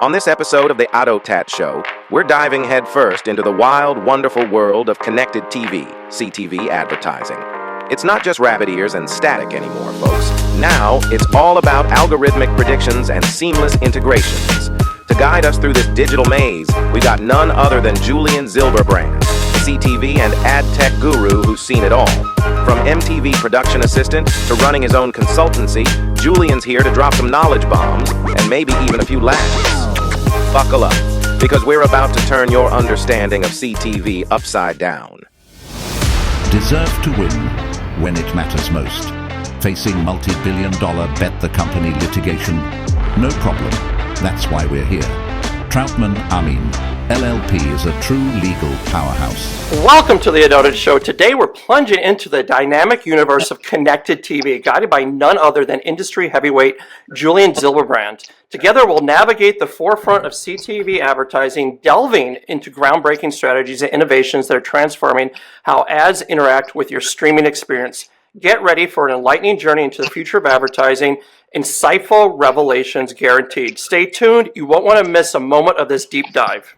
On this episode of the AutoTat Show, we're diving headfirst into the wild, wonderful world of connected TV, CTV advertising. It's not just rabbit ears and static anymore, folks. Now, it's all about algorithmic predictions and seamless integrations. To guide us through this digital maze, we got none other than Julian Zilberbrand, CTV and ad tech guru who's seen it all. From MTV production assistant to running his own consultancy, Julian's here to drop some knowledge bombs and maybe even a few laughs. Buckle up, because we're about to turn your understanding of CTV upside down. Deserve to win when it matters most. Facing multi-billion-dollar bet the company litigation? No problem. That's why we're here. Troutman Amin, LLP is a true legal powerhouse. Welcome to the AutoTat Show. Today we're plunging into the dynamic universe of connected TV, guided by none other than industry heavyweight Julian Zilberbrand. Together we'll navigate the forefront of CTV advertising, delving into groundbreaking strategies and innovations that are transforming how ads interact with your streaming experience. Get ready for an enlightening journey into the future of advertising. Insightful revelations guaranteed. Stay tuned. You won't want to miss a moment of this deep dive.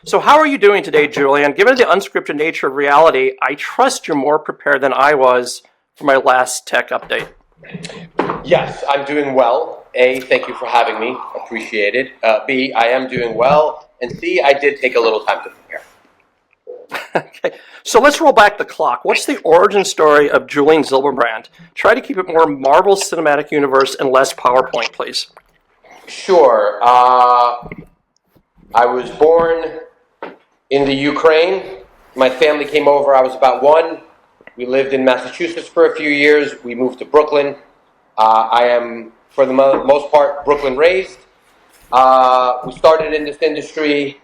So how are you doing today, Julian? Given the unscripted nature of reality, I trust you're more prepared than I was for my last tech update. Yes, I'm doing well. A, thank you for having me. Appreciate it. B, I am doing well. And C, I did take a little time to prepare. Okay, so let's roll back the clock. What's the origin story of Julian Zilberbrand? Try to keep it more Marvel Cinematic Universe and less PowerPoint, please. Sure. I was born in the Ukraine. My family came over. I was about 1. We lived in Massachusetts for a few years. We moved to Brooklyn. I am, for the most part, Brooklyn raised. We started in this industry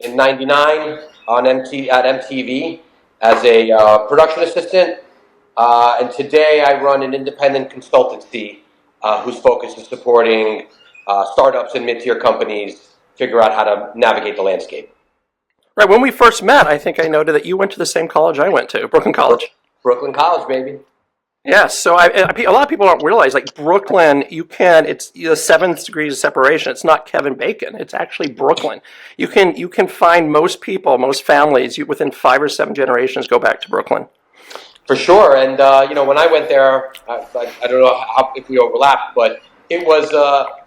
in '99 at MTV as a production assistant. And today I run an independent consultancy whose focus is supporting startups and mid-tier companies figure out how to navigate the landscape. Right, when we first met, I think I noted that you went to the same college I went to, Brooklyn College. Brooklyn College, baby. Yes, so a lot of people don't realize, like Brooklyn, it's the 7th degrees of separation. It's not Kevin Bacon. It's actually Brooklyn. You can find most people, most families, within 5 or 7 generations go back to Brooklyn. For sure, and when I went there, I don't know if we overlapped, but it was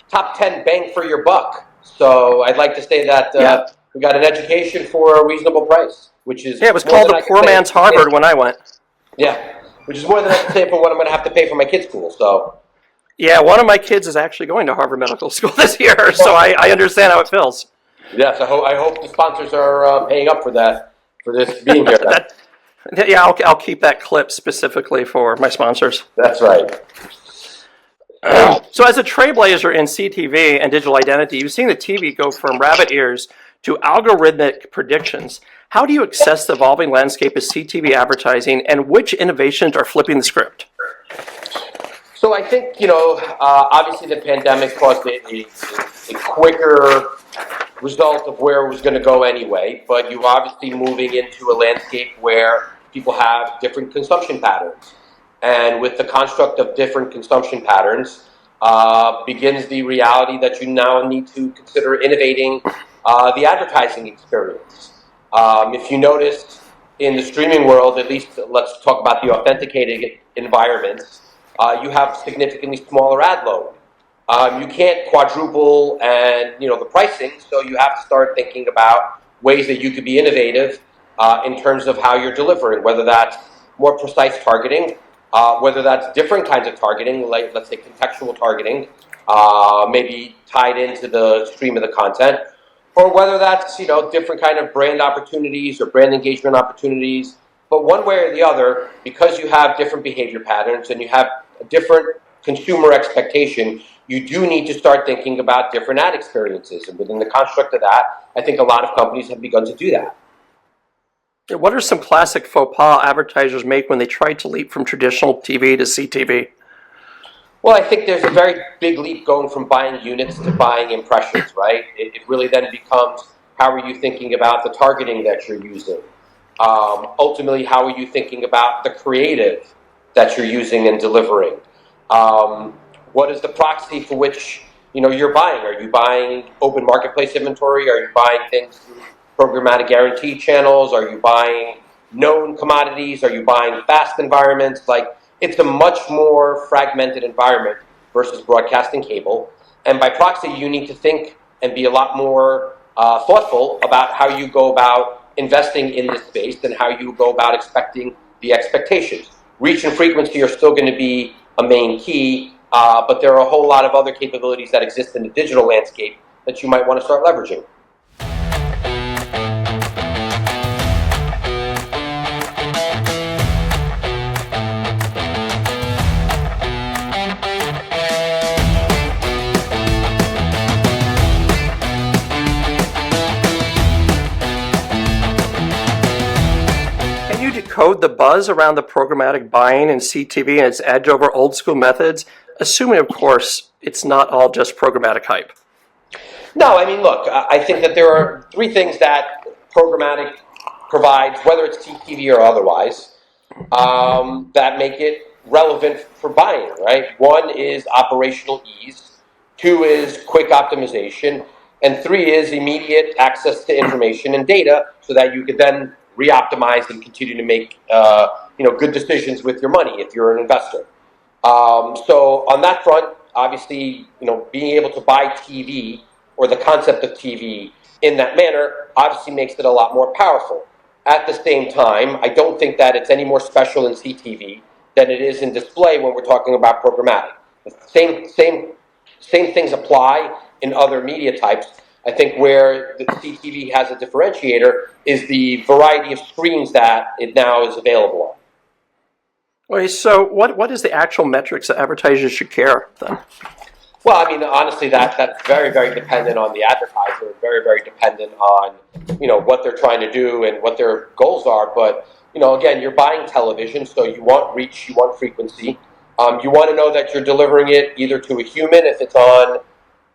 top 10 bang for your buck. So I'd like to say that we got an education for a reasonable price, which is it was called the poor man's Harvard when I went. Yeah. Which is more than I can say for what I'm going to have to pay for my kids' school. So, yeah, one of my kids is actually going to Harvard Medical School this year, so I understand how it feels. Yes, I hope the sponsors are paying up for that, for this being here. I'll keep that clip specifically for my sponsors. That's right. So as a trailblazer in CTV and digital identity, you've seen the TV go from rabbit ears to algorithmic predictions. How do you assess the evolving landscape of CTV advertising, and which innovations are flipping the script? So I think, obviously the pandemic caused a quicker result of where it was going to go anyway, but you're obviously moving into a landscape where people have different consumption patterns. And with the construct of different consumption patterns begins the reality that you now need to consider innovating the advertising experience. If you notice in the streaming world, at least let's talk about the authenticated environments, you have significantly smaller ad load. You can't quadruple the pricing, so you have to start thinking about ways that you could be innovative in terms of how you're delivering, whether that's more precise targeting, whether that's different kinds of targeting, like let's say contextual targeting, maybe tied into the stream of the content, or whether that's different kind of brand opportunities or brand engagement opportunities. But one way or the other, because you have different behavior patterns and you have a different consumer expectation, you do need to start thinking about different ad experiences. And within the construct of that, I think a lot of companies have begun to do that. What are some classic faux pas advertisers make when they try to leap from traditional TV to CTV? Well, I think there's a very big leap going from buying units to buying impressions, right? It really then becomes, how are you thinking about the targeting that you're using? Ultimately, how are you thinking about the creative that you're using and delivering? What is the proxy for which you're buying. Are you buying open marketplace inventory? Are you buying things through programmatic guaranteed channels? Are you buying known commodities? Are you buying fast environments? Like, it's a much more fragmented environment versus broadcasting cable. And by proxy, you need to think and be a lot more thoughtful about how you go about investing in this space and how you go about expecting the expectations. Reach and frequency are still going to be a main key, but there are a whole lot of other capabilities that exist in the digital landscape that you might want to start leveraging. Decode the buzz around the programmatic buying in CTV and its edge over old school methods, assuming, of course, it's not all just programmatic hype? No, I mean, look, I think that there are three things that programmatic provides, whether it's CTV or otherwise, that make it relevant for buying, right? One is operational ease, two is quick optimization, and three is immediate access to information and data so that you could then re-optimize and continue to make good decisions with your money if you're an investor. So on that front, obviously, being able to buy TV or the concept of TV in that manner obviously makes it a lot more powerful. At the same time, I don't think that it's any more special in CTV than it is in display when we're talking about programmatic. The same things apply in other media types. I think where the CTV has a differentiator is the variety of screens that it now is available on. Okay, so what is the actual metrics that advertisers should care then? Well, I mean, honestly, that's very, very dependent on the advertiser, very, very dependent on, what they're trying to do and what their goals are. But, again, you're buying television, so you want reach, you want frequency. You want to know that you're delivering it either to a human if it's on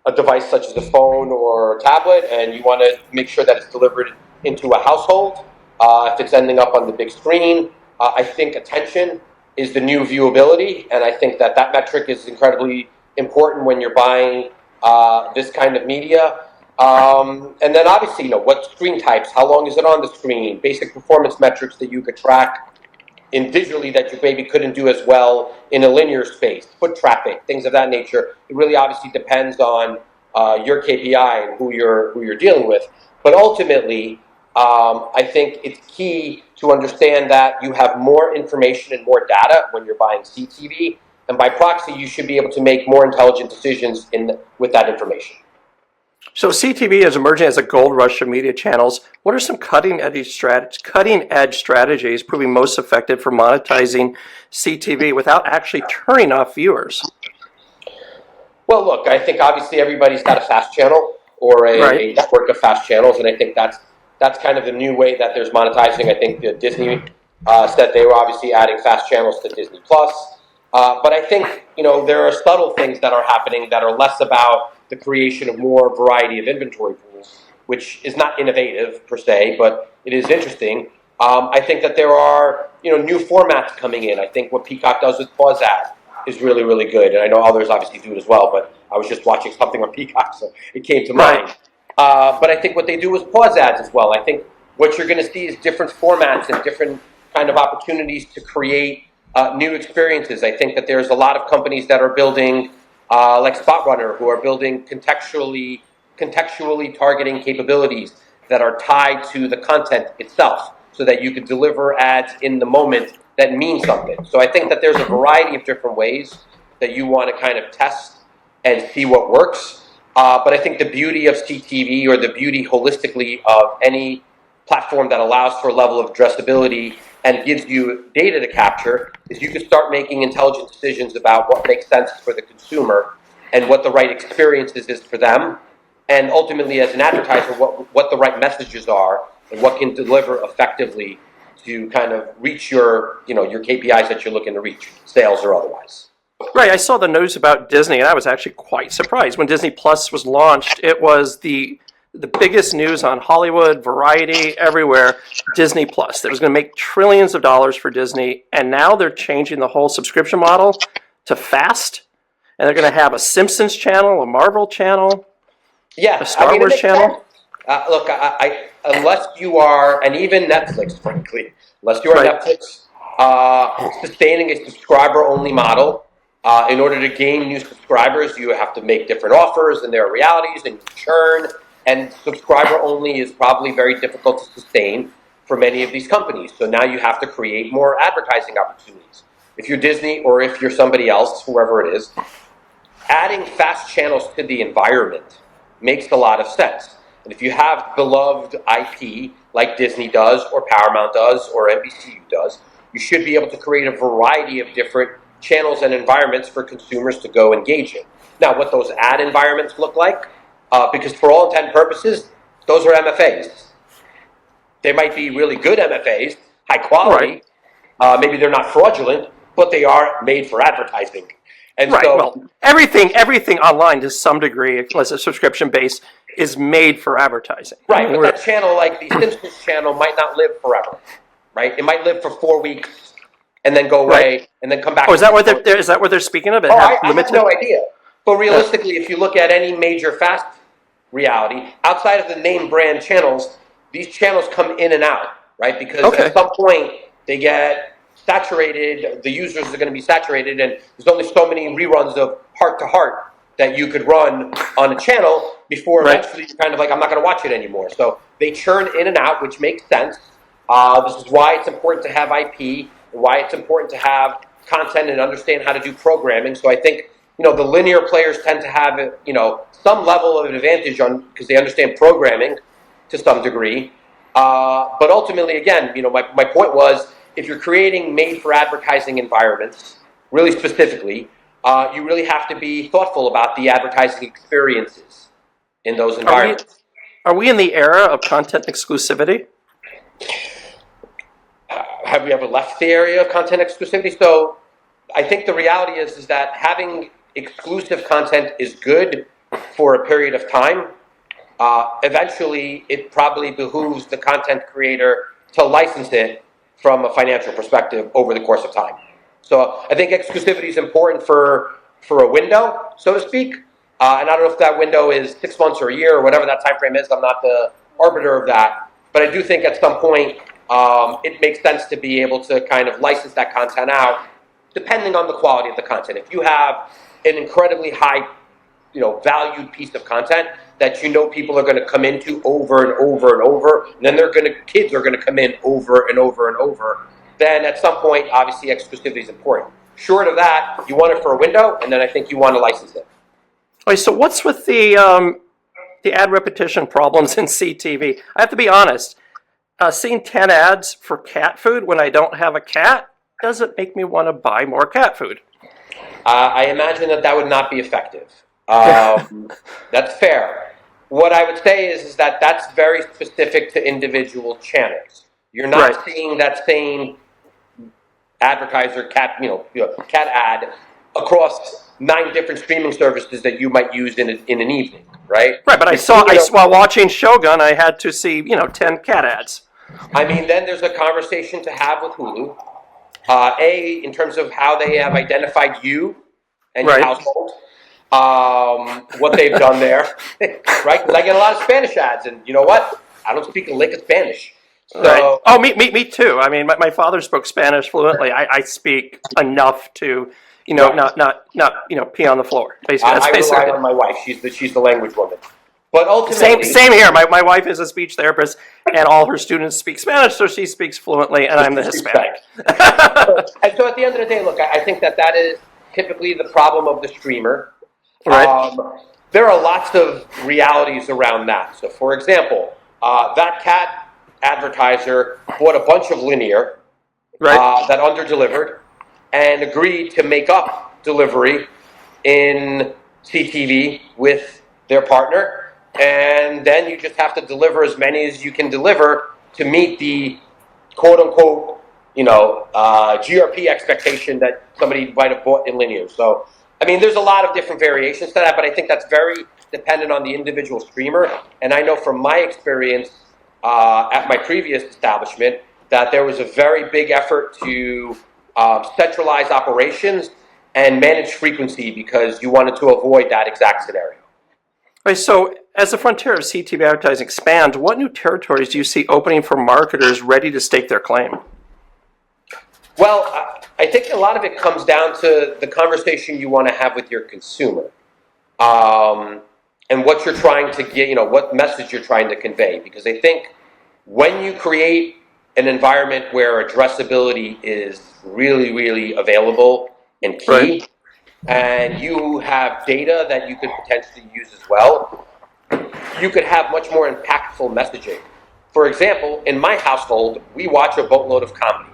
a device such as a phone or a tablet, and you want to make sure that it's delivered into a household if it's ending up on the big screen. I think attention is the new viewability, and I think that metric is incredibly important when you're buying this kind of media. And then obviously, what screen types, how long is it on the screen, basic performance metrics that you could track in digitally that you maybe couldn't do as well in a linear space, foot traffic, things of that nature. It really obviously depends on your KPI and who you're dealing with. But ultimately, I think it's key to understand that you have more information and more data when you're buying CTV, and by proxy, you should be able to make more intelligent decisions with that information. So CTV is emerging as a gold rush of media channels. What are some cutting edge strategies proving most effective for monetizing CTV without actually turning off viewers? Well, look, I think obviously everybody's got a fast channel or a network of fast channels, and I think that's kind of the new way that there's monetizing. I think Disney said they were obviously adding fast channels to Disney Plus. But I think, there are subtle things that are happening that are less about the creation of more variety of inventory pools, which is not innovative per se, but it is interesting. I think that there are, new formats coming in. I think what Peacock does with pause ad is really, really good. And I know others obviously do it as well, but I was just watching something on Peacock, so it came to mind. But I think what they do with pause ads as well. I think what you're going to see is different formats and different kind of opportunities to create new experiences. I think that there's a lot of companies that are building, like SpotRunner, who are building contextually targeting capabilities that are tied to the content itself, so that you could deliver ads in the moment that mean something. So I think that there's a variety of different ways that you want to kind of test and see what works. But I think the beauty of CTV, or the beauty holistically of any platform that allows for a level of addressability and gives you data to capture, is you can start making intelligent decisions about what makes sense for the consumer and what the right experiences is for them, and ultimately as an advertiser what the right messages are and what can deliver effectively to kind of reach your KPIs that you're looking to reach, sales or otherwise. Right, I saw the news about Disney, and I was actually quite surprised. When Disney Plus was launched, it was the biggest news on Hollywood, Variety, everywhere, Disney Plus. That was going to make trillions of dollars for Disney, and now they're changing the whole subscription model to fast. and they're going to have a Simpsons channel, a Marvel channel, Yeah, a Star it Wars makes channel. sense. Look, unless you are, and even Netflix, frankly, unless you are Right. Netflix, sustaining a subscriber-only model, in order to gain new subscribers, you have to make different offers, and there are realities, and you churn, and subscriber-only is probably very difficult to sustain for many of these companies. So now you have to create more advertising opportunities. If you're Disney or if you're somebody else, whoever it is, adding fast channels to the environment makes a lot of sense. And if you have beloved IP like Disney does, or Paramount does, or NBCU does, you should be able to create a variety of different channels and environments for consumers to go engage in. Now, what those ad environments look like, because for all intent and purposes, those are MFAs. They might be really good MFAs, high quality. Right. Maybe they're not fraudulent, but they are made for advertising. And Right. so, Well, everything online to some degree, unless it's subscription based, is made for advertising. right, but that channel, like the Simpsons channel, might not live forever, right? It might live for 4 weeks and then go away Right. and then come back. Oh, is that what they're speaking of? I have no idea. But realistically, if you look at any major fast reality, outside of the name brand channels, these channels come in and out, right? Because at some point they get saturated, the users are going to be saturated, and there's only so many reruns of Heart to Heart that you could run on a channel before eventually you're kind of like, I'm not going to watch it anymore. So they churn in and out, which makes sense. This is why it's important to have IP, and why it's important to have content and understand how to do programming. So I think, the linear players tend to have, some level of an advantage because they understand programming to some degree. But ultimately, again, my point was, if you're creating made-for-advertising environments, really specifically, you really have to be thoughtful about the advertising experiences in those environments. Are we in the era of content exclusivity? Have we ever left the area of content exclusivity? So I think the reality is that having exclusive content is good for a period of time. Eventually, it probably behooves the content creator to license it from a financial perspective over the course of time. So I think exclusivity is important for a window, so to speak. And I don't know if that window is 6 months or a year or whatever that time frame is. I'm not the arbiter of that. But I do think at some point it makes sense to be able to kind of license that content out, depending on the quality of the content. If you have an incredibly high, valued piece of content that people are going to come into over and over and over, and then kids are going to come in over and over and over, then at some point, obviously, exclusivity is important. Short of that, you want it for a window, and then I think you want to license it. Okay, so what's with the ad repetition problems in CTV? I have to be honest. Seeing 10 ads for cat food when I don't have a cat doesn't make me want to buy more cat food. I imagine that would not be effective. That's fair. What I would say is that that's very specific to individual channels. You're not seeing that same advertiser cat ad across 9 different streaming services that you might use in an evening, right? Right, but while watching Shogun, I had to see 10 cat ads. I mean, then there's a conversation to have with Hulu. In terms of how they have identified you and your household, what they've done there, right? Because I get a lot of Spanish ads, and you know what? I don't speak a lick of Spanish. So, Oh, me too. I mean, my father spoke Spanish fluently. I speak enough to, not pee on the floor. Basically, I rely on my wife. She's the language woman. But ultimately, same here. My wife is a speech therapist, and all her students speak Spanish, so she speaks fluently, and I'm the Hispanic. And so at the end of the day, look, I think that is typically the problem of the streamer. Right. There are lots of realities around that. So, for example, that cat advertiser bought a bunch of linear that underdelivered and agreed to make up delivery in CTV with their partner. And then you just have to deliver as many as you can deliver to meet the quote-unquote, GRP expectation that somebody might have bought in linear. So, I mean, there's a lot of different variations to that, but I think that's very dependent on the individual streamer. And I know from my experience at my previous establishment that there was a very big effort to centralize operations and manage frequency because you wanted to avoid that exact scenario. Right, so as the frontier of CTV advertising expands, what new territories do you see opening for marketers ready to stake their claim? Well, I think a lot of it comes down to the conversation you want to have with your consumer, and what you're trying to get, what message you're trying to convey. Because I think when you create an environment where addressability is really, really available and key, right, and you have data that you could potentially use as well, you could have much more impactful messaging. For example, in my household, we watch a boatload of comedy.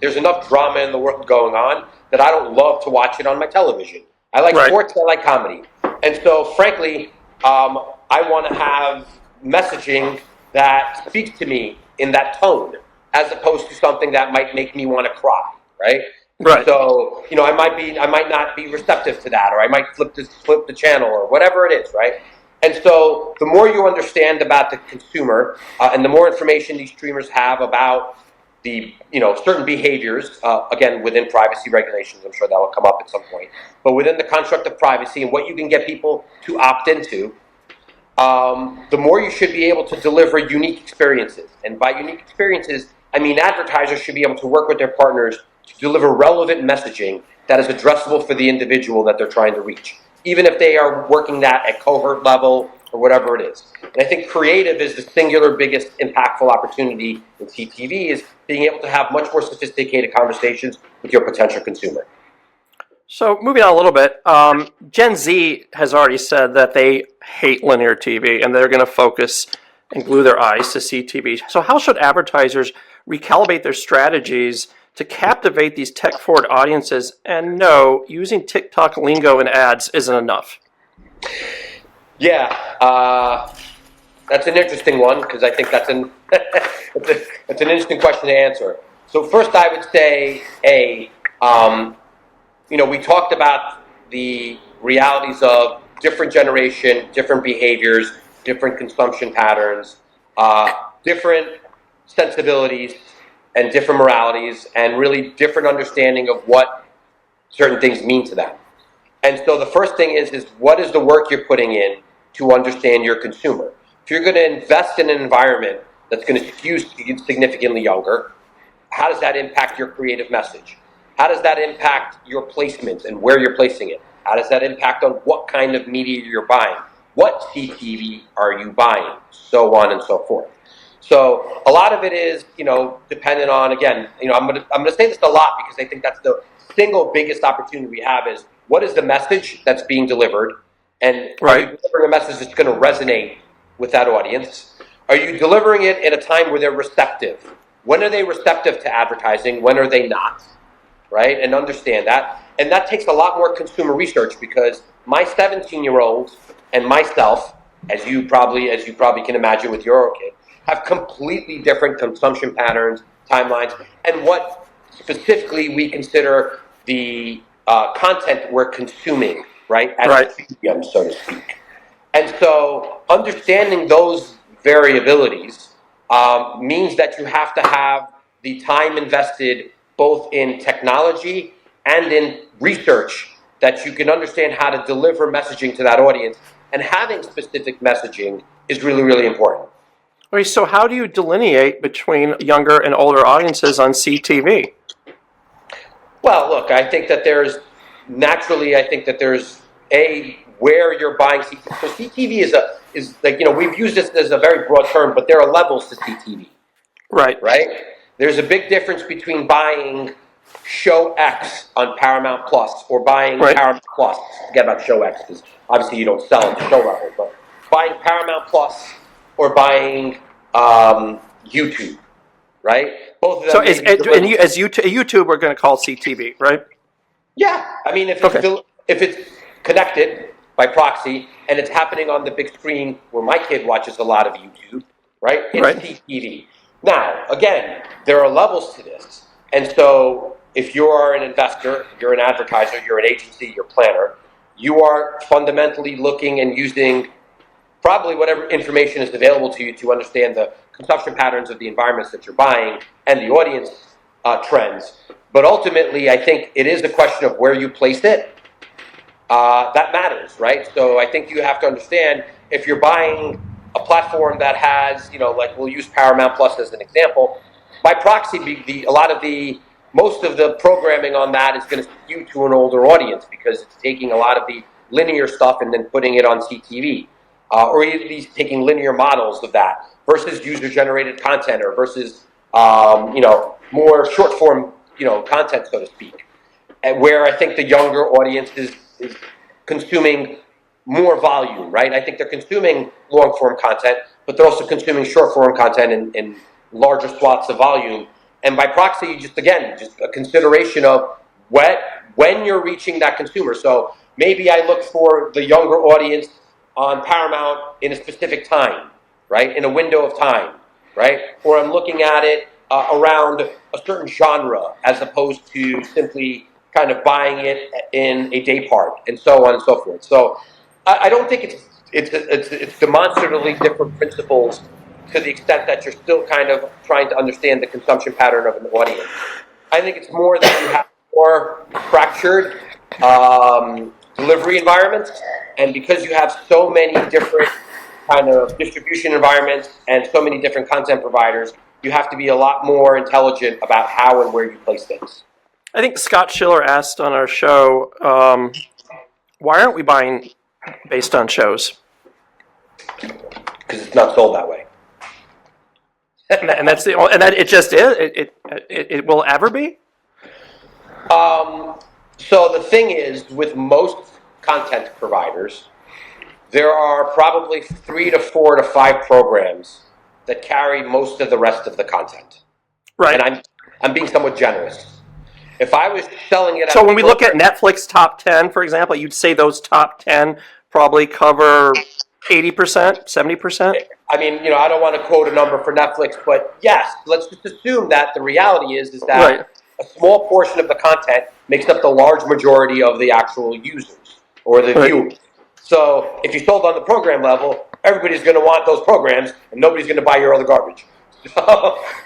There's enough drama in the world going on that I don't love to watch it on my television. I like right. sports, I like comedy. And so, frankly, I want to have messaging that speaks to me in that tone, as opposed to something that might make me want to cry, right? Right. So, I might not be receptive to that, or I might flip the channel, or whatever it is, right? And so, the more you understand about the consumer, and the more information these streamers have about the certain behaviors, again within privacy regulations, I'm sure that will come up at some point, but within the construct of privacy and what you can get people to opt into, the more you should be able to deliver unique experiences. And by unique experiences, I mean advertisers should be able to work with their partners to deliver relevant messaging that is addressable for the individual that they're trying to reach, even if they are working that at cohort level or whatever it is. And I think creative is the singular biggest impactful opportunity in CTV, is being able to have much more sophisticated conversations with your potential consumer. So moving on a little bit, Gen Z has already said that they hate linear TV and they're going to focus and glue their eyes to CTV. So how should advertisers recalibrate their strategies to captivate these tech-forward audiences? And no, using TikTok lingo in ads isn't enough. Yeah, that's an interesting one, because I think that's an it's an interesting question to answer. So first, I would say, we talked about the realities of different generation, different behaviors, different consumption patterns, different sensibilities, and different moralities, and really different understanding of what certain things mean to them. And so the first thing is what is the work you're putting in to understand your consumer? If you're going to invest in an environment that's going to skew significantly younger, how does that impact your creative message? How does that impact your placements and where you're placing it? How does that impact on what kind of media you're buying? What CTV are you buying? So on and so forth. So a lot of it is, dependent on, again, I'm going to say this a lot because I think that's the single biggest opportunity we have, is what is the message that's being delivered? And are you delivering a message that's going to resonate with that audience? Are you delivering it at a time where they're receptive? When are they receptive to advertising? When are they not? Right? And understand that. And that takes a lot more consumer research, because my 17-year-old and myself, as you probably can imagine with your kid, have completely different consumption patterns, timelines, and what specifically we consider the content we're consuming, right? As a medium, so to speak. And so understanding those variabilities means that you have to have the time invested both in technology and in research, that you can understand how to deliver messaging to that audience. And having specific messaging is really, really important. Okay, so how do you delineate between younger and older audiences on CTV? Well, look, I think that there's where you're buying CTV. So CTV is like, we've used this as a very broad term, but there are levels to CTV. Right? There's a big difference between buying Show X on Paramount Plus or buying Paramount Plus. Forget about Show X, because obviously you don't sell at the show level, but buying Paramount Plus or buying YouTube, right? Both of them. So as YouTube, we're going to call CTV, right? Yeah, I mean, if it's connected by proxy and it's happening on the big screen where my kid watches a lot of YouTube, right? It's CTV. Now, again, there are levels to this, and so if you are an investor, you're an advertiser, you're an agency, you're a planner, you are fundamentally looking and using probably whatever information is available to you to understand the consumption patterns of the environments that you're buying and the audience trends. But ultimately, I think it is a question of where you place it. That matters, right? So I think you have to understand if you're buying a platform that has, like we'll use Paramount Plus as an example. By proxy, most of the programming on that is going to skew to an older audience because it's taking a lot of the linear stuff and then putting it on CTV, or at least taking linear models of that versus user-generated content or versus more short-form content, so to speak, and where I think the younger audience is consuming more volume, right? I think they're consuming long-form content, but they're also consuming short-form content in larger swaths of volume. And by proxy, just a consideration of when you're reaching that consumer. So maybe I look for the younger audience on Paramount in a specific time, right? In a window of time, right? Or I'm looking at it around a certain genre as opposed to simply kind of buying it in a day part and so on and so forth. So I don't think it's demonstratively different principles to the extent that you're still kind of trying to understand the consumption pattern of an audience. I think it's more that you have more fractured delivery environments, and because you have so many different kind of distribution environments and so many different content providers, you have to be a lot more intelligent about how and where you place things. I think Scott Schiller asked on our show, why aren't we buying based on shows? Because it's not sold that way. And that's it just is. It will ever be. So the thing is, with most content providers, there are probably 3 to 4 to 5 programs that carry most of the rest of the content. Right. And I'm being somewhat generous. If I was selling it, so when we look at Netflix top 10, for example, you'd say those top 10 probably cover 80%, 70%. I mean, I don't want to quote a number for Netflix, but yes, let's just assume that the reality is that right. a small portion of the content makes up the large majority of the actual users or the right. viewers. So if you sold on the program level, everybody's going to want those programs, and nobody's going to buy your other garbage.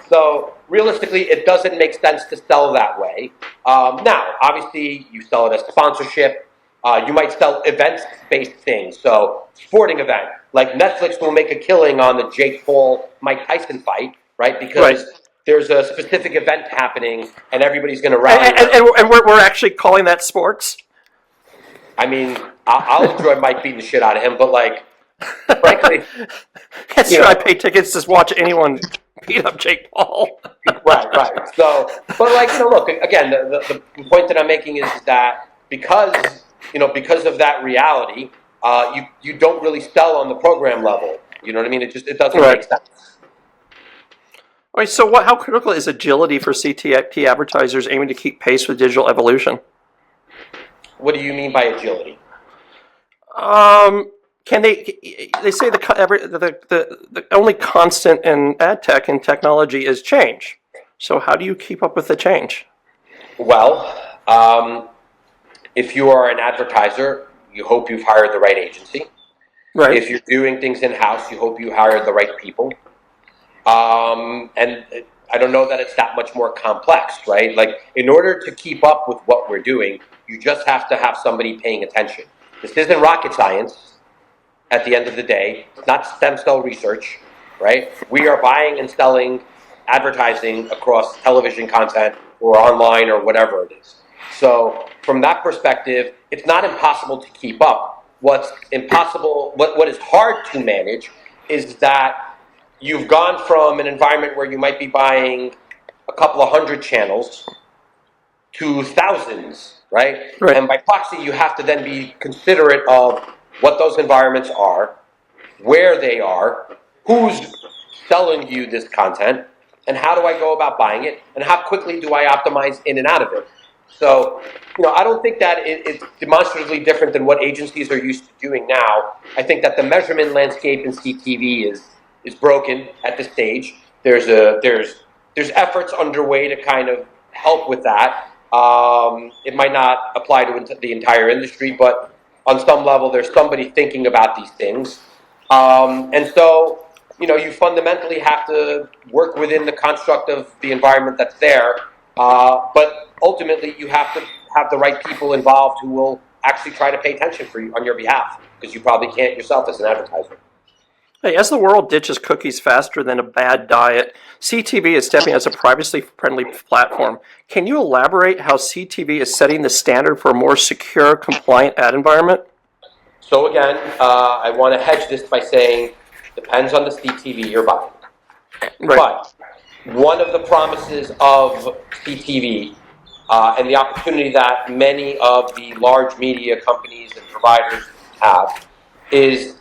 So realistically, it doesn't make sense to sell that way. Now, obviously, you sell it as sponsorship. You might sell events-based things, so sporting event. Like Netflix will make a killing on the Jake Paul, Mike Tyson fight, right? Because there's a specific event happening, and everybody's going to rally. And we're actually calling that sports? I mean, I'll enjoy Mike beating the shit out of him, but frankly... That's true, I pay tickets to watch anyone beat up Jake Paul. Right. So, but look, again, the point that I'm making is that because of that reality, you don't really sell on the program level. You know what I mean? It doesn't make sense. All right, so how critical is agility for CTV advertisers aiming to keep pace with digital evolution? What do you mean by agility? Can they say the only constant in ad tech and technology is change. So how do you keep up with the change? Well, if you are an advertiser, you hope you've hired the right agency. Right. If you're doing things in-house, you hope you hired the right people. And I don't know that it's that much more complex, right? In order to keep up with what we're doing, you just have to have somebody paying attention. This isn't rocket science at the end of the day. It's not stem cell research, right? We are buying and selling advertising across television content or online or whatever it is. So from that perspective, it's not impossible to keep up. What's impossible, what is hard to manage is that you've gone from an environment where you might be buying a couple of hundred channels to thousands, right? And by proxy, you have to then be considerate of what those environments are, where they are, who's selling you this content, and how do I go about buying it, and how quickly do I optimize in and out of it. So, I don't think that it's demonstratively different than what agencies are used to doing now. I think that the measurement landscape in CTV is broken at this stage. There's efforts underway to kind of help with that. It might not apply to the entire industry, but on some level, there's somebody thinking about these things. And so, you fundamentally have to work within the construct of the environment that's there But ultimately, you have to have the right people involved who will actually try to pay attention for you on your behalf, because you probably can't yourself as an advertiser. Hey, as the world ditches cookies faster than a bad diet, CTV is stepping as a privacy-friendly platform. Can you elaborate how CTV is setting the standard for a more secure, compliant ad environment? So again, I want to hedge this by saying, depends on the CTV you're buying. Right. But one of the promises of CTV and the opportunity that many of the large media companies and providers have is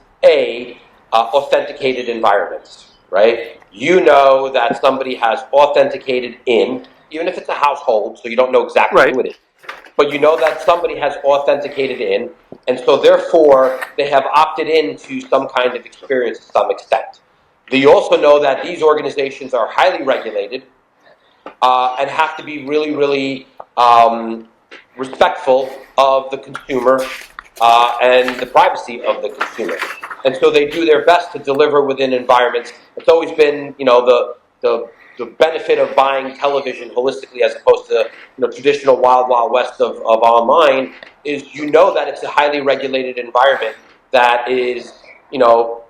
authenticated environments, right? You know that somebody has authenticated in, even if it's a household, so you don't know exactly who it is, but you know that somebody has authenticated in, and so therefore they have opted into some kind of experience to some extent. You also know that these organizations are highly regulated and have to be really, really respectful of the consumer and the privacy of the consumer. And so they do their best to deliver within environments. It's always been, the benefit of buying television holistically as opposed to, traditional wild, wild west of online is, that it's a highly regulated environment that is,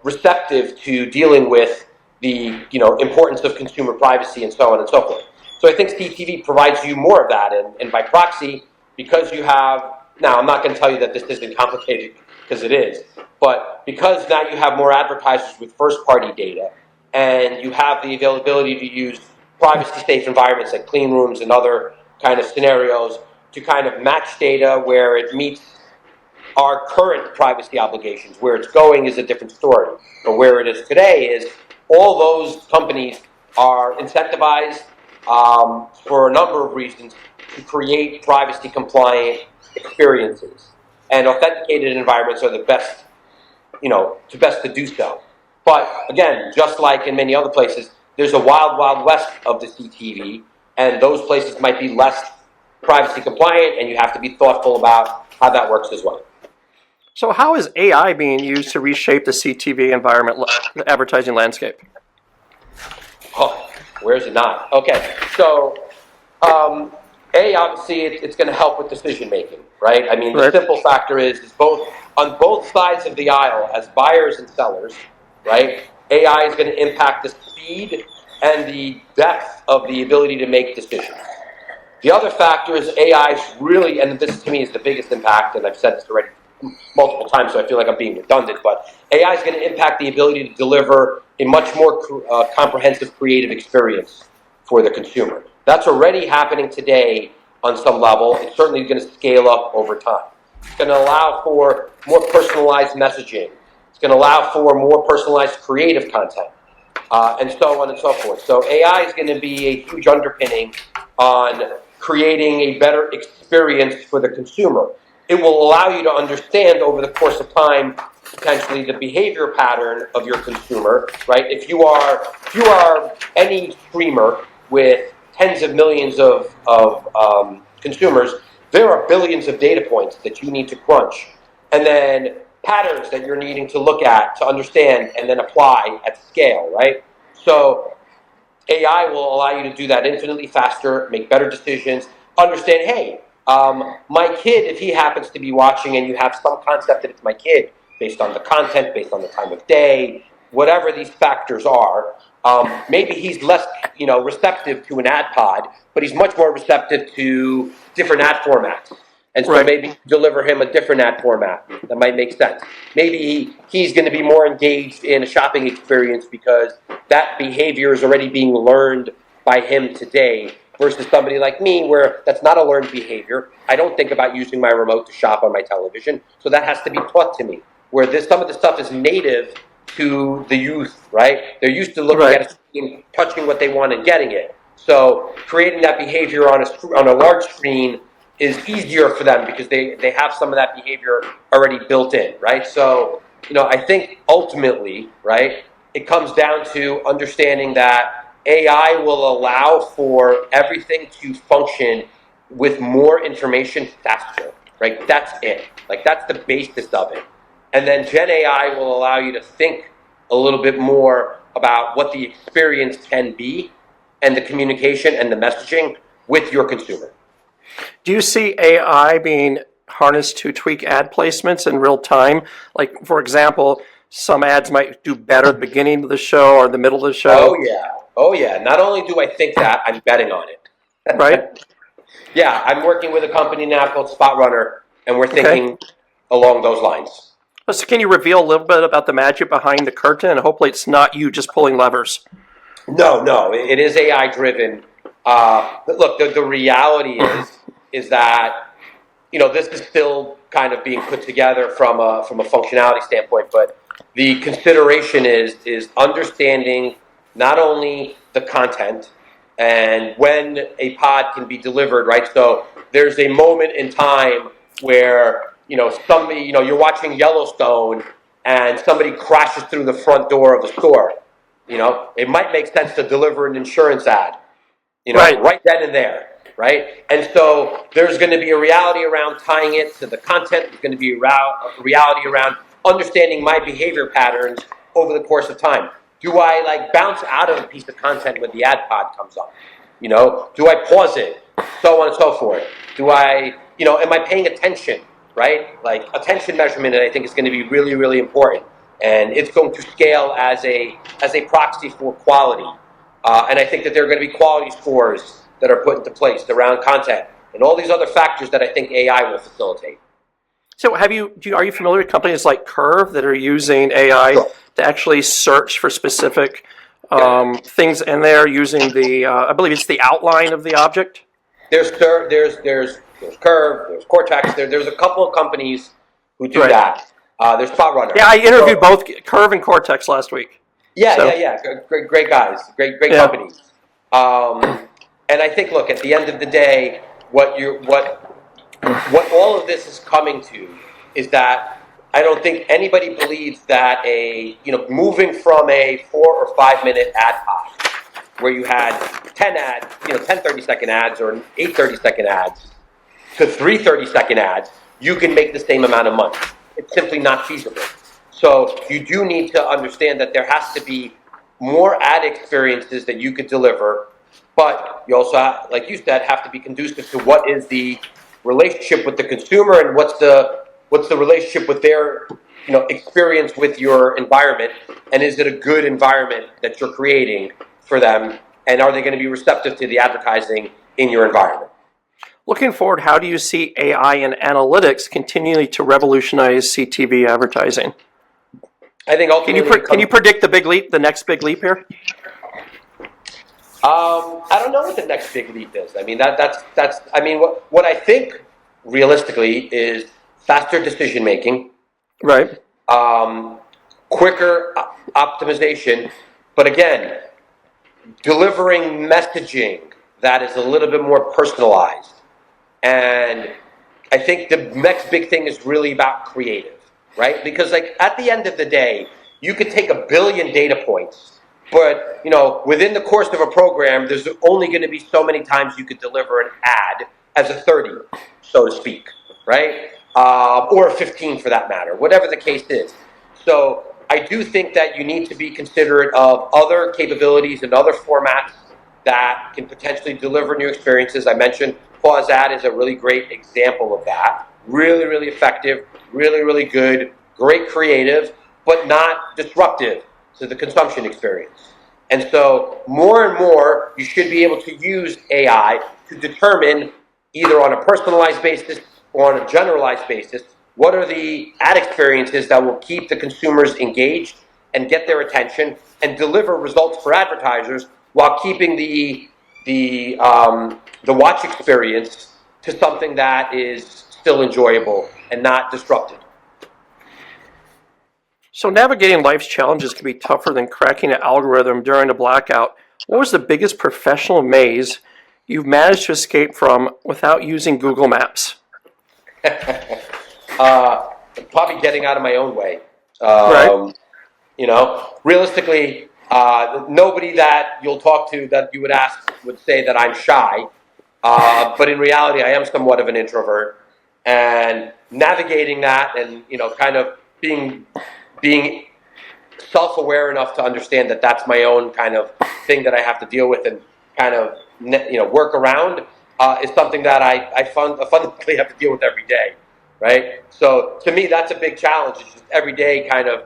receptive to dealing with the, importance of consumer privacy and so on and so forth. So I think CTV provides you more of that, and by proxy, because you have, now I'm not going to tell you that this isn't complicated, because it is, but because now you have more advertisers with first-party data, and you have the availability to use privacy-safe environments like clean rooms and other kind of scenarios to kind of match data where it meets our current privacy obligations. Where it's going is a different story. But where it is today is all those companies are incentivized for a number of reasons to create privacy-compliant experiences. And authenticated environments are the best, to do so. But again, just like in many other places, there's a wild, wild west of the CTV, and those places might be less privacy compliant, and you have to be thoughtful about how that works as well. So how is AI being used to reshape the CTV environment, the advertising landscape? Oh, where's it not? Okay, so obviously it's going to help with decision making, right? I mean, the simple factor is both on both sides of the aisle, as buyers and sellers, right? AI is going to impact the speed and the depth of the ability to make decisions. The other factor is AI's really, and this to me is the biggest impact, and I've said this already multiple times, so I feel like I'm being redundant, but AI is going to impact the ability to deliver a much more comprehensive creative experience for the consumer. That's already happening today on some level. It's certainly going to scale up over time. It's going to allow for more personalized messaging. It's going to allow for more personalized creative content, and so on and so forth. So AI is going to be a huge underpinning on creating a better experience for the consumer. It will allow you to understand over the course of time potentially the behavior pattern of your consumer, right? If you are any streamer with tens of millions of consumers, there are billions of data points that you need to crunch, and then patterns that you're needing to look at to understand and then apply at scale, right? So AI will allow you to do that infinitely faster, make better decisions, understand, hey, my kid, if he happens to be watching and you have some concept that it's my kid, based on the content, based on the time of day, whatever these factors are, maybe he's less, receptive to an ad pod, but he's much more receptive to different ad formats. And so maybe deliver him a different ad format that might make sense. Maybe he's going to be more engaged in a shopping experience because that behavior is already being learned by him today, versus somebody like me where that's not a learned behavior. I don't think about using my remote to shop on my television, so that has to be taught to me. Where some of the stuff is native to the youth, right? They're used to looking at a screen, touching what they want and getting it. So creating that behavior on a large screen is easier for them because they have some of that behavior already built in, right? So, I think ultimately, right, it comes down to understanding that AI will allow for everything to function with more information faster, right? That's it. Like, that's the basis of it. And then Gen AI will allow you to think a little bit more about what the experience can be and the communication and the messaging. with your consumer. Do you see AI being harnessed to tweak ad placements in real time? Like, for example, some ads might do better at the beginning of the show or the middle of the show. Oh yeah, oh yeah. Not only do I think that, I'm betting on it. Right? Yeah, I'm working with a company now called Spot Runner, and we're Okay. thinking along those lines. So can you reveal a little bit about the magic behind the curtain? And hopefully it's not you just pulling levers. No, it is AI driven. But look, the reality is that this is still kind of being put together from a functionality standpoint, but the consideration is understanding not only the content and when a pod can be delivered, right? So there's a moment in time where somebody, you're watching Yellowstone and somebody crashes through the front door of the store. It might make sense to deliver an insurance ad, right then and there, right? And so there's going to be a reality around tying it to the content. There's going to be a reality around understanding my behavior patterns over the course of time. Do I bounce out of a piece of content when the ad pod comes up? Do I pause it? So on and so forth. Do I, am I paying attention, right? Like attention measurement, I think is going to be really, really important. And it's going to scale as a proxy for quality. And I think that there are going to be quality scores that are put into place around content and all these other factors that I think AI will facilitate. So are you familiar with companies like Curve that are using AI to actually search for specific things in there using the, I believe it's the outline of the object? There's Curve, there's Cortex, there's a couple of companies who do that. There's Spot Runner. Yeah, I interviewed both Curve and Cortex last week. Yeah. Great guys, great companies. And I think, look, at the end of the day, what all of this is coming to is that I don't think anybody believes that moving from a 4 or 5 minute ad pod where you had 10 ads, 10 30-second ads or 8 30-second ads to 3 30-second ads, you can make the same amount of money. It's simply not feasible. So you do need to understand that there has to be more ad experiences that you could deliver, but you also, like you said, have to be conducive to what is the relationship with the consumer and what's the relationship with their experience with your environment, and is it a good environment that you're creating for them, and are they going to be receptive to the advertising in your environment? Looking forward, how do you see AI and analytics continuing to revolutionize CTV advertising? I think ultimately, can you predict the next big leap here? I don't know what the next big leap is. I mean, that's. I mean, what I think realistically is faster decision making, right? Quicker optimization, but again, delivering messaging that is a little bit more personalized. And I think the next big thing is really about creative, right? Because at the end of the day, you could take 1 billion data points, but within the course of a program, there's only going to be so many times you could deliver an ad as a 30, so to speak, right? Or a 15 for that matter, whatever the case is. So I do think that you need to be considerate of other capabilities and other formats that can potentially deliver new experiences. I mentioned Pause Ad is a really great example of that. Really, really effective, really, really good, great creative, but not disruptive to the consumption experience. And so more and more, you should be able to use AI to determine, either on a personalized basis or on a generalized basis, what are the ad experiences that will keep the consumers engaged and get their attention and deliver results for advertisers while keeping the watch experience to something that is still enjoyable and not disrupted. So navigating life's challenges can be tougher than cracking an algorithm during a blackout. What was the biggest professional maze you've managed to escape from without using Google Maps? Probably getting out of my own way. Right. Realistically, nobody that you'll talk to that you would ask would say that I'm shy. But in reality, I am somewhat of an introvert. And navigating that and, kind of being self-aware enough to understand that that's my own kind of thing that I have to deal with and kind of, work around is something that I fundamentally have to deal with every day, right? So to me, that's a big challenge. It's just every day kind of,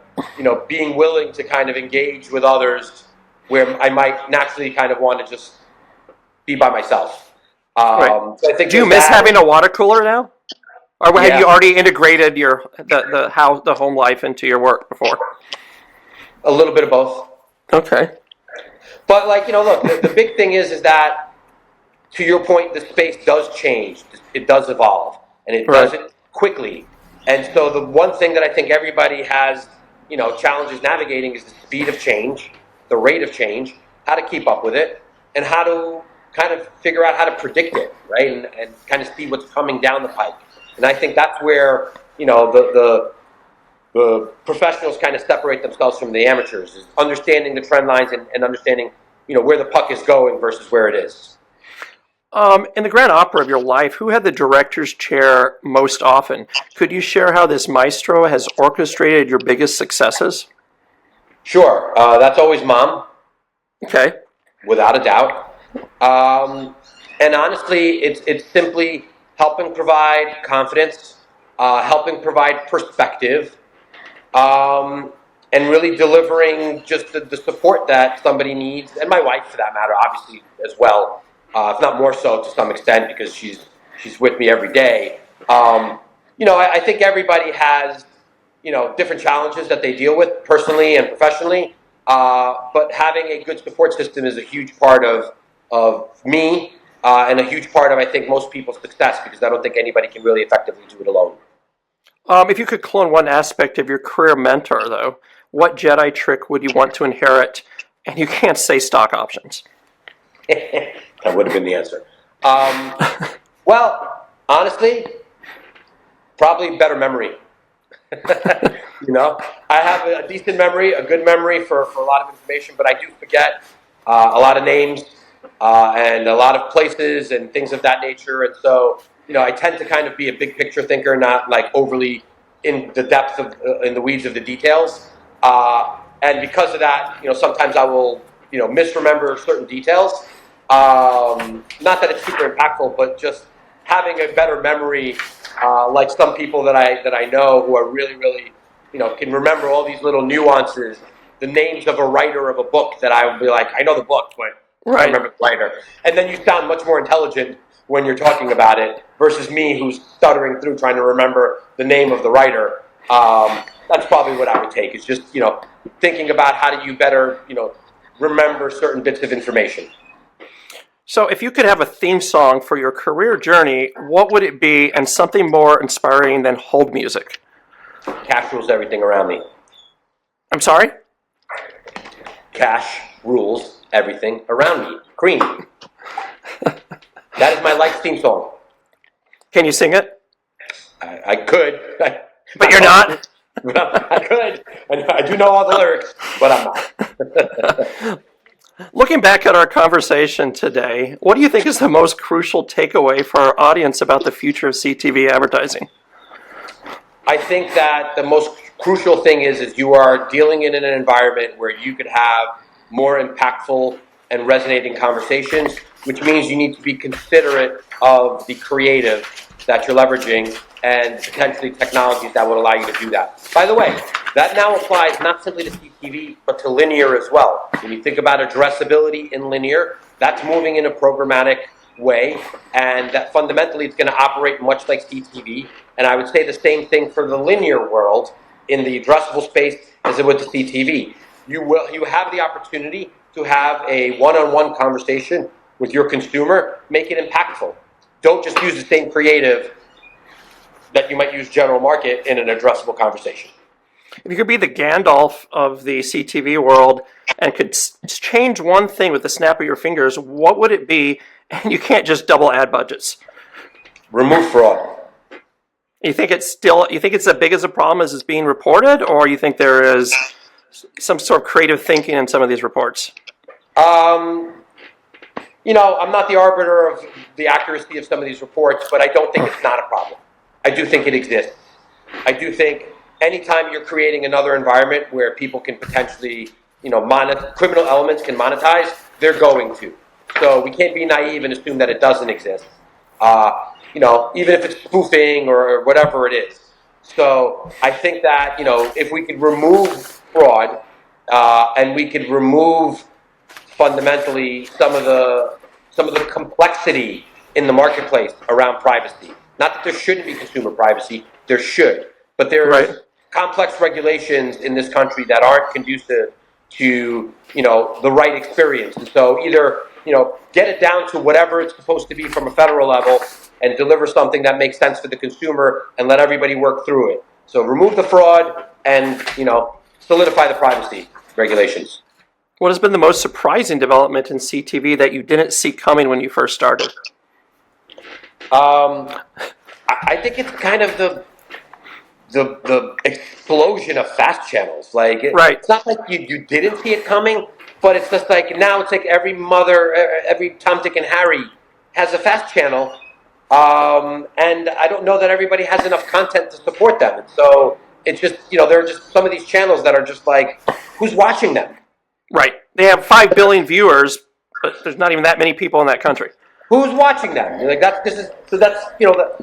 being willing to kind of engage with others where I might naturally kind of want to just be by myself. Right. So I think do you miss having a water cooler now? Or have Yeah. you already integrated the home life into your work before? A little bit of both. Okay. But look, the big thing is that, to your point, the space does change. It does evolve, and it does it quickly. And so the one thing that I think everybody has, challenges navigating is the speed of change, the rate of change, how to keep up with it, and how to kind of figure out how to predict it, right? And kind of see what's coming down the pike. And I think that's where, the professionals kind of separate themselves from the amateurs, is understanding the trend lines and understanding, where the puck is going versus where it is. In the grand opera of your life, who had the director's chair most often? Could you share how this maestro has orchestrated your biggest successes? Sure. That's always Mom. Okay. Without a doubt. And honestly, it's simply helping provide confidence, helping provide perspective, and really delivering just the support that somebody needs, and my wife, for that matter, obviously, as well. If not more so to some extent, because she's with me every day. I think everybody has, different challenges that they deal with personally and professionally. But having a good support system is a huge part of me, and a huge part of, I think, most people's success, because I don't think anybody can really effectively do it alone. If you could clone one aspect of your career mentor, though, what Jedi trick would you want to inherit? And you can't say stock options. That would have been the answer. Well, honestly, probably better memory. I have a decent memory, a good memory for a lot of information, but I do forget a lot of names and a lot of places and things of that nature. And so, I tend to kind of be a big picture thinker, not like overly in the depth of in the weeds of the details. And because of that, sometimes I will, misremember certain details. Not that it's super impactful, but just having a better memory, like some people that I know who are really, really, can remember all these little nuances, the names of a writer of a book that I would be like, I know the book, but I don't remember the writer. And then you sound much more intelligent when you're talking about it versus me, who's stuttering through trying to remember the name of the writer. That's probably what I would take, is just, thinking about how do you better, remember certain bits of information. So if you could have a theme song for your career journey, what would it be, and something more inspiring than hold music? Cash rules everything around me. I'm sorry? Cash rules everything around me. Cream. That is my life theme song. Can you sing it? I could. But you're not? I could. I do know all the lyrics, but I'm not. Looking back at our conversation today, what do you think is the most crucial takeaway for our audience about the future of CTV advertising? I think that the most crucial thing is you are dealing in an environment where you could have more impactful and resonating conversations, which means you need to be considerate of the creative that you're leveraging and potentially technologies that would allow you to do that. By the way, that now applies not simply to CTV, but to linear as well. When you think about addressability in linear, that's moving in a programmatic way, and that fundamentally it's going to operate much like CTV. And I would say the same thing for the linear world in the addressable space as it would the CTV. You have the opportunity to have a one-on-one conversation with your consumer, make it impactful. Don't just use the same creative that you might use general market in an addressable conversation. If you could be the Gandalf of the CTV world and could change one thing with the snap of your fingers, what would it be? And you can't just double ad budgets. Remove fraud. You think it's as big as a problem as it's being reported, or you think there is some sort of creative thinking in some of these reports? I'm not the arbiter of the accuracy of some of these reports, but I don't think it's not a problem. I do think it exists. I do think anytime you're creating another environment where people can potentially, criminal elements can monetize, they're going to. So we can't be naive and assume that it doesn't exist. even if it's spoofing or whatever it is. So I think that, if we could remove fraud and we could remove fundamentally some of the complexity in the marketplace around privacy. Not that there shouldn't be consumer privacy, there should, but there's complex regulations in this country that aren't conducive to the right experience. And so either get it down to whatever it's supposed to be from a federal level and deliver something that makes sense for the consumer and let everybody work through it. So remove the fraud and solidify the privacy regulations. What has been the most surprising development in CTV that you didn't see coming when you first started? I think it's kind of the explosion of fast channels. Like, it's not like you didn't see it coming, but it's just like now it's like every Tom, Dick, and Harry has a fast channel, and I don't know that everybody has enough content to support them. And so it's just, there are just some of these channels that are just like, who's watching them? Right. They have 5 billion viewers, but there's not even that many people in that country. Who's watching them? Like that's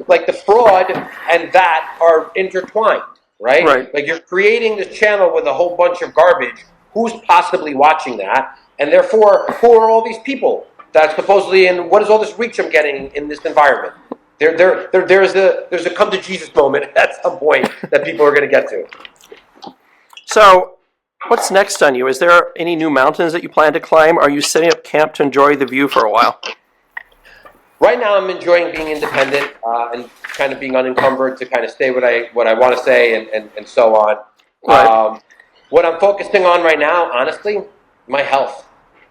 like the fraud and that are intertwined, right? Right. Like you're creating this channel with a whole bunch of garbage. Who's possibly watching that? And therefore, who are all these people that supposedly? And what is all this reach I'm getting in this environment? There's a come to Jesus moment at some point that people are going to get to. So, what's next on you? Is there any new mountains that you plan to climb? Are you setting up camp to enjoy the view for a while? Right now, I'm enjoying being independent and kind of being unencumbered to kind of say what I want to say and so on. Right. What I'm focusing on right now, honestly, my health.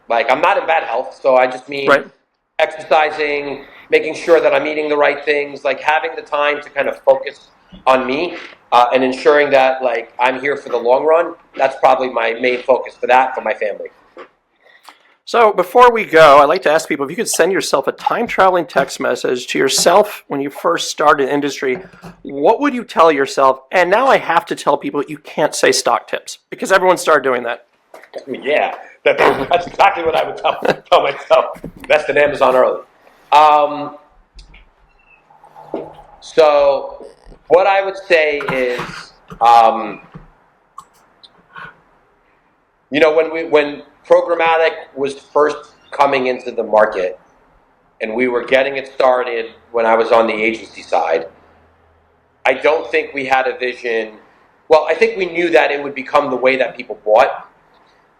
Like, I'm not in bad health, so I just mean exercising, making sure that I'm eating the right things, like having the time to kind of focus on me and ensuring that, like, I'm here for the long run. That's probably my main focus for my family. So before we go, I'd like to ask people if you could send yourself a time-traveling text message to yourself when you first started in industry, what would you tell yourself? And now I have to tell people you can't say stock tips because everyone started doing that. Yeah, that's exactly what I would tell myself. Best in Amazon early. So what I would say is, when Programmatic was first coming into the market, and we were getting it started when I was on the agency side, I don't think we had a vision. Well, I think we knew that it would become the way that people bought.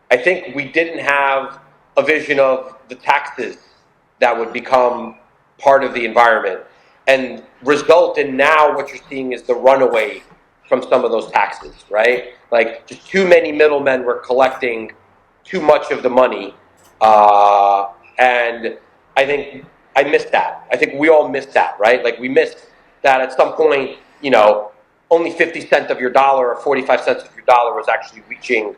I think we didn't have a vision of the taxes that would become part of the environment and result in now what you're seeing is the runaway from some of those taxes, right? Like, just too many middlemen were collecting too much of the money, and I think I missed that. I think we all missed that, right? Like, we missed that at some point, only 50 cents of your dollar or 45 cents of your dollar was actually reaching,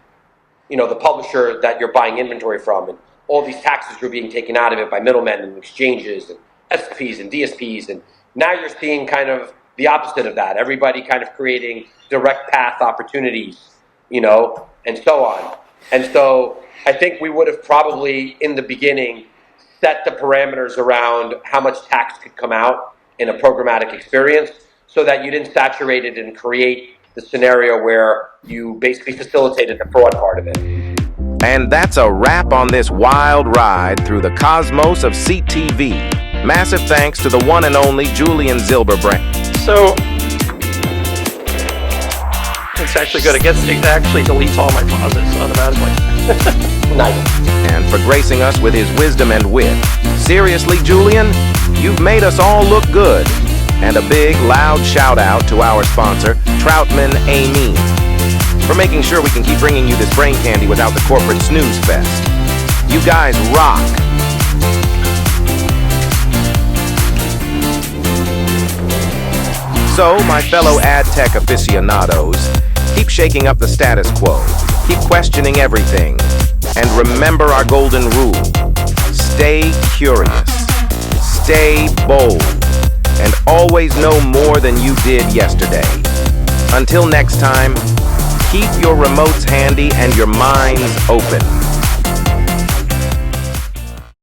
the publisher that you're buying inventory from, and all these taxes were being taken out of it by middlemen and exchanges and SPs and DSPs, and now you're seeing kind of the opposite of that. Everybody kind of creating direct path opportunities, and so on. And so I think we would have probably, in the beginning, set the parameters around how much tax could come out in a programmatic experience so that you didn't saturate it and create the scenario where you basically facilitated the fraud part of it. And that's a wrap on this wild ride through the cosmos of CTV. Massive thanks to the one and only Julian Zilberbrand. So, it's actually good. It actually deletes all my pauses automatically. Nice. And for gracing us with his wisdom and wit. Seriously, Julian, you've made us all look good. And a big, loud shout out to our sponsor, Troutman Amine, for making sure we can keep bringing you this brain candy without the corporate snooze fest. You guys rock. So, my fellow ad tech aficionados, keep shaking up the status quo. Keep questioning everything. And remember our golden rule. Stay curious. Stay bold. And always know more than you did yesterday. Until next time, keep your remotes handy and your minds open.